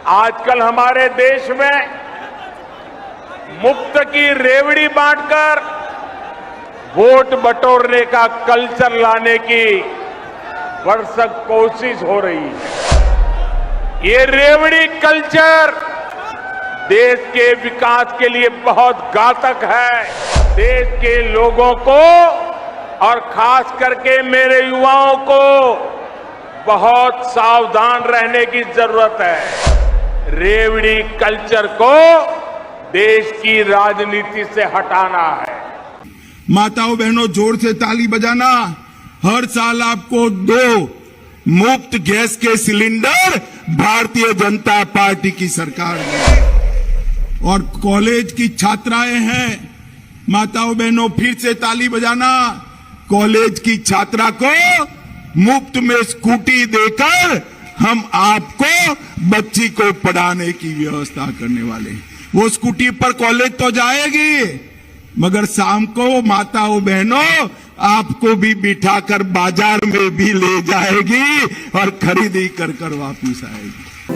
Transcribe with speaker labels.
Speaker 1: आजकल हमारे देश में मुफ्त की रेवड़ी बांटकर वोट बटोरने का कल्चर लाने की भरसक कोशिश हो रही है। ये रेवड़ी कल्चर देश के विकास के लिए बहुत घातक है। देश के लोगों को और खास करके मेरे युवाओं को बहुत सावधान रहने की जरूरत है। रेवड़ी कल्चर को देश की राजनीति से हटाना है।
Speaker 2: माताओं बहनों, जोर से ताली बजाना। हर साल आपको 2 मुफ्त गैस के सिलेंडर भारतीय जनता पार्टी की सरकार में। और कॉलेज की छात्राएं हैं, माताओं बहनों, फिर से ताली बजाना। कॉलेज की छात्रा को मुफ्त में स्कूटी देकर हम आपको बच्ची को पढ़ाने की व्यवस्था करने वाले हैं। वो स्कूटी पर कॉलेज तो जाएगी, मगर शाम को माताओं बहनों आपको भी बिठाकर बाजार में भी ले जाएगी और खरीदी कर वापिस आएगी।